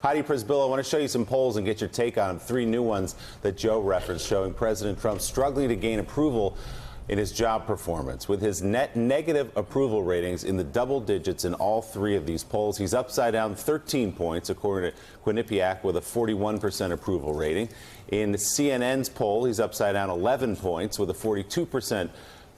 Heidi Prisbilla, I want to show you some polls and get your take on them. Three new ones that Joe referenced showing President Trump struggling to gain approval in his job performance. With his net negative approval ratings in the double digits in all three of these polls, he's upside down 13 points, according to Quinnipiac, with a 41% approval rating. In CNN's poll, he's upside down 11 points with a 42%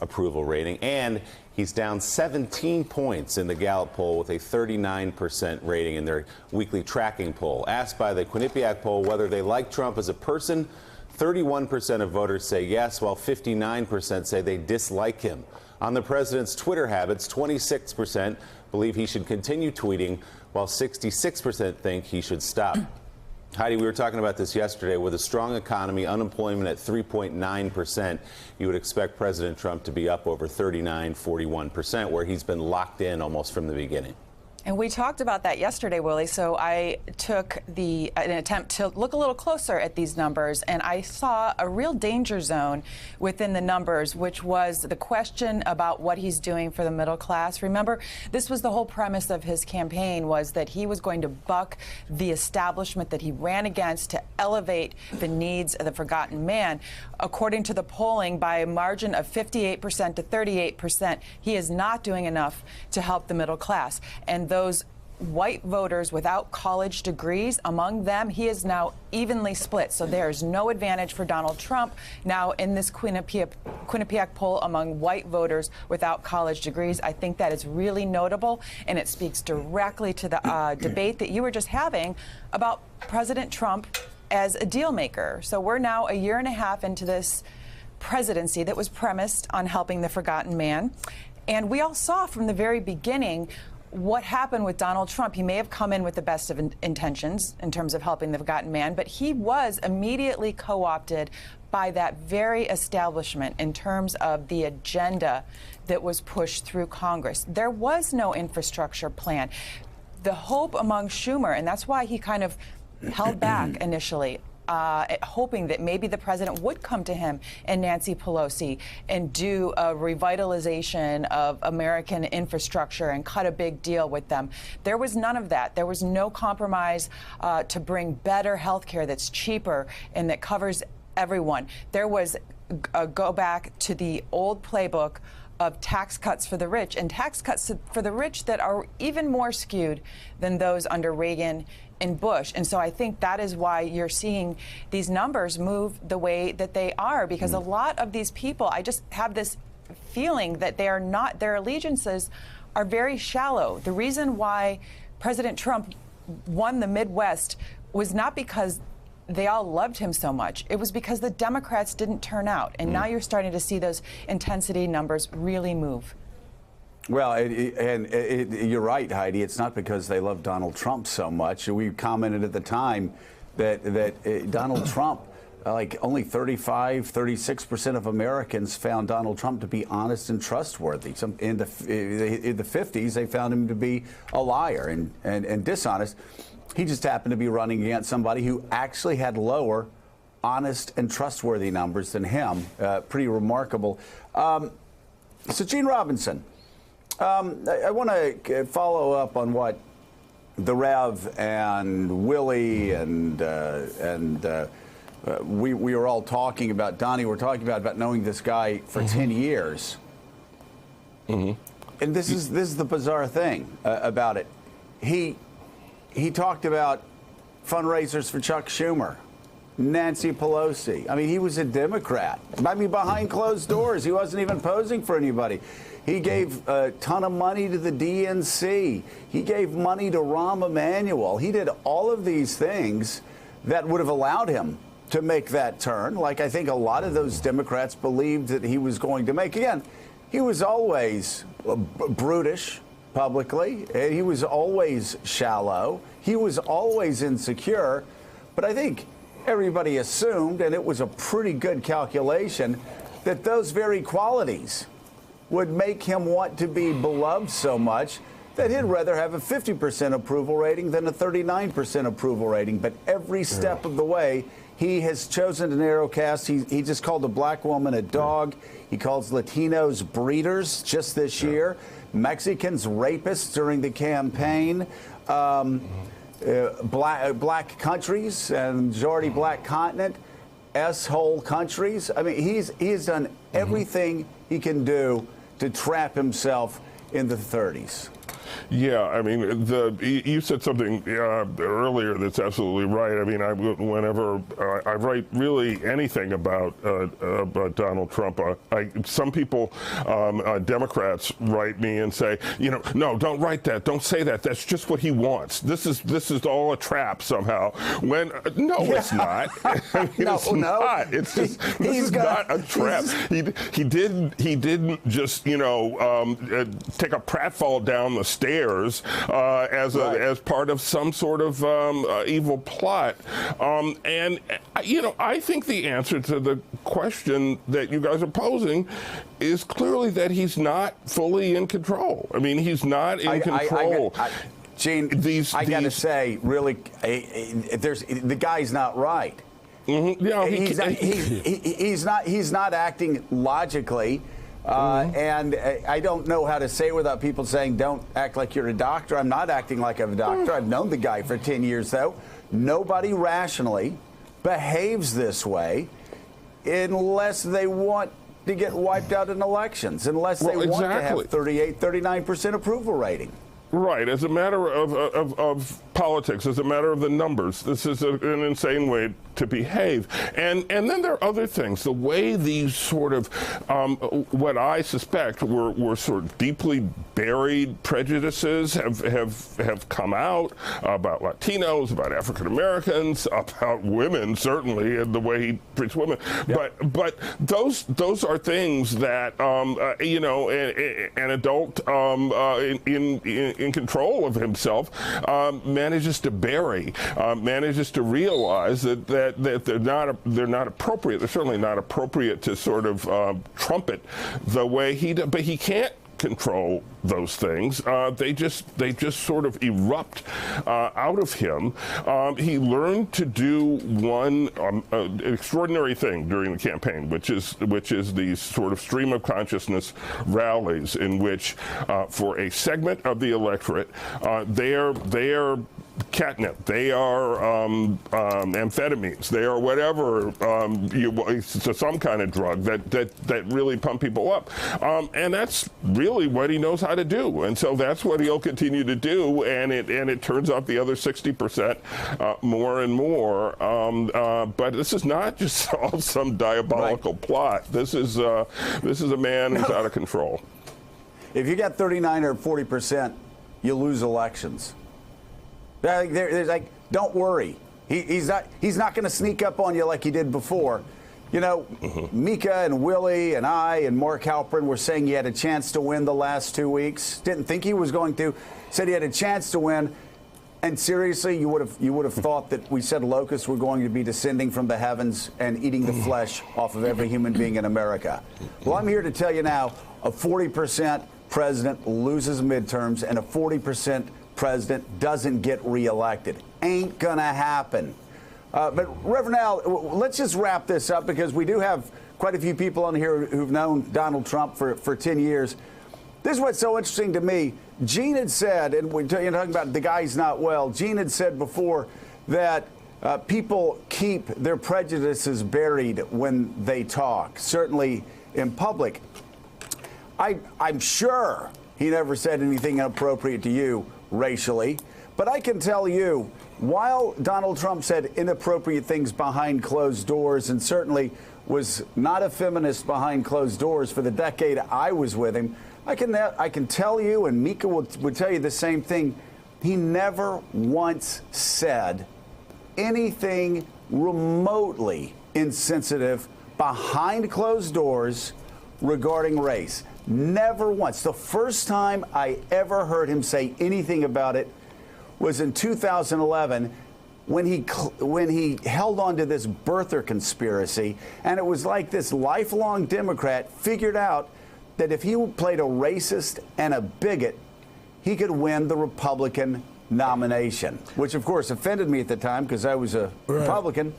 approval rating, and he's down 17 points in the Gallup poll with a 39% rating in their weekly tracking poll. Asked by the Quinnipiac poll whether they like Trump as a person, 31% of voters say yes, while 59% say they dislike him. On the president's Twitter habits, 26% believe he should continue tweeting, while 66% think he should stop. Heidi, we were talking about this yesterday. With a strong economy, unemployment at 3.9%, you would expect President Trump to be up over 39, 41%, where he's been locked in almost from the beginning. And we talked about that yesterday, Willie, so I took an attempt to look a little closer at these numbers, and I saw a real danger zone within the numbers, which was the question about what he's doing for the middle class. Remember, this was the whole premise of his campaign, was that he was going to buck the establishment that he ran against to elevate the needs of the forgotten man. According to the polling, by a margin of 58% to 38%, he is not doing enough to help the middle class. And those white voters without college degrees, among them, he is now evenly split. So there's no advantage for Donald Trump now in this Quinnipiac poll among white voters without college degrees. I think that is really notable, and it speaks directly to the debate that you were just having about President Trump as a deal maker. So we're now a year and a half into this presidency that was premised on helping the forgotten man. And we all saw from the very beginning what happened with Donald Trump. He may have come in with the best of intentions in terms of helping the forgotten man, but he was immediately co-opted by that very establishment in terms of the agenda that was pushed through Congress. There was no infrastructure plan. The hope among Schumer, and that's why he kind of held back initially, hoping that maybe the president would come to him and Nancy Pelosi and do a revitalization of American infrastructure and cut a big deal with them. There was none of that. There was no compromise to bring better health care that's cheaper and that covers everyone. There was a go back to the old playbook of tax cuts for the rich, and tax cuts for the rich that are even more skewed than those under Reagan and Bush. And so I think that is why you're seeing these numbers move the way that they are, because a lot of these people, I just have this feeling that they are not, their allegiances are very shallow. The reason why President Trump won the Midwest was not because they all loved him so much. It was because the Democrats didn't turn out. And now you're starting to see those intensity numbers really move. Well, you're right, Heidi. It's not because they love Donald Trump so much. We commented at the time that Donald Trump, like only 36% of Americans found Donald Trump to be honest and trustworthy. In the 50s, they found him to be a liar and dishonest. He just happened to be running against somebody who actually had lower honest and trustworthy numbers than him. Pretty remarkable. So, Gene Robinson, I want to follow up on what the Rev and Willie and we were all talking about. Donnie, we're talking about knowing this guy for 10 years. And this is the bizarre thing about it. He talked about fundraisers for Chuck Schumer, Nancy Pelosi. I mean, he was a Democrat. I mean, behind closed doors, he wasn't even posing for anybody. He gave a ton of money to the DNC. He gave money to Rahm Emanuel. He did all of these things that would have allowed him to make that turn, like I think a lot of those Democrats believed that he was going to make. Again, he was always brutish publicly. He was always shallow. He was always insecure. But I think everybody assumed, and it was a pretty good calculation, that those very qualities would make him want to be beloved so much that he'd rather have a 50% approval rating than a 39% approval rating. But every step of the way, he has chosen to narrowcast. He just called a black woman a dog. He calls Latinos breeders just this year. Mexicans rapists during the campaign. black countries and majority black continent, S-hole countries. I mean, he has done everything he can do to trap himself in the 30s. Yeah, I mean, you said something earlier that's absolutely right. I mean, whenever I write really anything about Donald Trump, some people, Democrats, write me and say, no, don't write that, don't say that. That's just what he wants. This is all a trap somehow. When no, it's not. I mean, No, it's no. not. It's just this is not a trap. He didn't just take a pratfall down the stairs as part of some sort of evil plot. And I think the answer to the question that you guys are posing is clearly that he's not fully in control. I mean, he's not in control. Gene, I got to say, really, the guy's not right. Mm-hmm. Yeah, he's not acting logically. And I don't know how to say it without people saying, don't act like you're a doctor. I'm not acting like I'm a doctor. I've known the guy for 10 years, though. Nobody rationally behaves this way unless they want to get wiped out in elections, unless they want to have 38, 39% approval rating. Right. As a matter of politics, as a matter of the numbers, this is an insane way to behave. And then there are other things. The way these sort of, what I suspect were sort of deeply buried prejudices have come out about Latinos, about African Americans, about women, certainly, and the way he treats women. Yep. But those are things that, an adult in control of himself manages to bury, manages to realize that they're not appropriate. They're certainly not appropriate to sort of trumpet the way he does. But he can't control those things. They just sort of erupt out of him. He learned to do one extraordinary thing during the campaign, which is these sort of stream of consciousness rallies in which, for a segment of the electorate, they are catnip, they are amphetamines, they are whatever, some kind of drug that really pump people up, and that's really what he knows how to do, and so that's what he'll continue to do, and it turns out the other 60% more and more. But this is not just all some diabolical plot. This is a man who's out of control. If you get 39 or 40%, you lose elections. There's like, don't worry. He's not going to sneak up on you like he did before. Mika and Willie and I and Mark Halperin were saying he had a chance to win the last 2 weeks. Didn't think he was going to. Said he had a chance to win. And seriously, you would have thought that we said locusts were going to be descending from the heavens and eating the flesh off of every human being in America. Well, I'm here to tell you now, a 40% president loses midterms and a 40% president doesn't get reelected. Ain't gonna happen. But Reverend Al, let's just wrap this up because we do have quite a few people on here who've known Donald Trump for 10 years. This is what's so interesting to me. Gene had said, and you're talking about the guy's not well, Gene had said before that people keep their prejudices buried when they talk, certainly in public. I'm sure he never said anything inappropriate to you racially, but I can tell you, while Donald Trump said inappropriate things behind closed doors and certainly was not a feminist behind closed doors for the decade I was with him, I can tell you, and Mika would tell you the same thing, he never once said anything remotely insensitive behind closed doors regarding race. Never once. The first time I ever heard him say anything about it was in 2011 when he held on to this birther conspiracy, and it was like this lifelong Democrat figured out that if he played a racist and a bigot, he could win the Republican nomination, which of course offended me at the time because I was a Republican.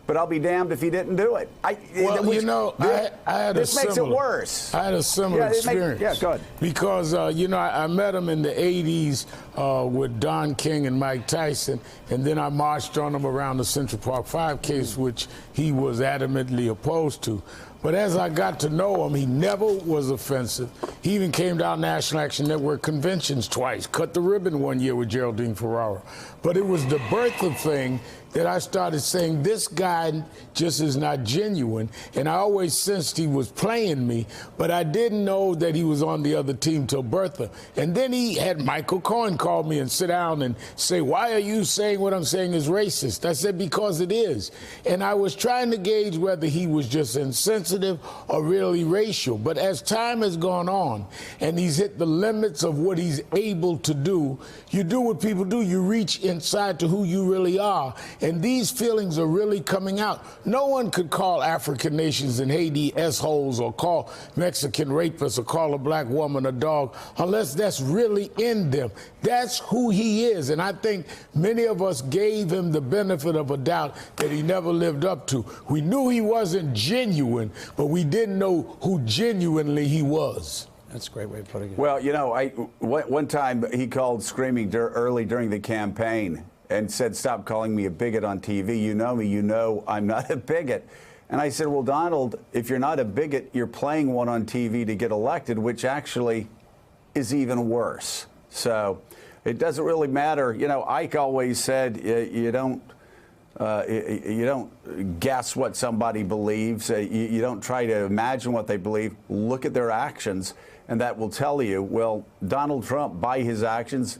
but I'll be damned if he didn't do it. Well, I had this a makes similar, it worse. I had a similar experience. Yeah, go ahead. Because, I met him in the 80s with Don King and Mike Tyson, and then I marched on him around the Central Park 5 case, which he was adamantly opposed to. But as I got to know him, he never was offensive. He even came down National Action Network conventions twice, cut the ribbon one year with Geraldine Ferraro. But it was the Bertha thing that I started saying, this guy just is not genuine. And I always sensed he was playing me, but I didn't know that he was on the other team till Bertha. And then he had Michael Cohen call me and sit down and say, why are you saying what I'm saying is racist? I said, because it is. And I was trying to gauge whether he was just insensitive or really racial. But as time has gone on and he's hit the limits of what he's able to do, you do what people do. You reach inside to who you really are. And these feelings are really coming out. No one could call African nations in Haiti S-holes or call Mexican rapists or call a black woman a dog unless that's really in them. That's who he is. And I think many of us gave him the benefit of a doubt that he never lived up to. We knew he wasn't genuine, but we didn't know who genuinely he was. That's a great way of putting it. Well, one time he called screaming early during the campaign and said, stop calling me a bigot on TV. You know me, you know I'm not a bigot. And I said, well, Donald, if you're not a bigot, you're playing one on TV to get elected, which actually is even worse. So it doesn't really matter. Ike always said, you don't guess what somebody believes. You don't try to imagine what they believe. Look at their actions, and that will tell you. Well, Donald Trump, by his actions,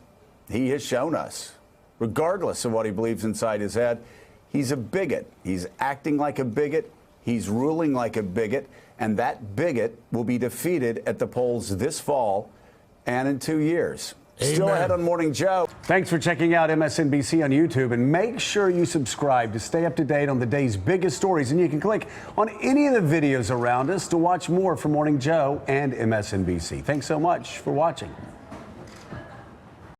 he has shown us, regardless of what he believes inside his head, he's a bigot. He's acting like a bigot. He's ruling like a bigot. And that bigot will be defeated at the polls this fall and in 2 years. Amen. Still ahead on Morning Joe. Thanks for checking out MSNBC on YouTube, and make sure you subscribe to stay up to date on the day's biggest stories. And you can click on any of the videos around us to watch more from Morning Joe and MSNBC. Thanks so much for watching.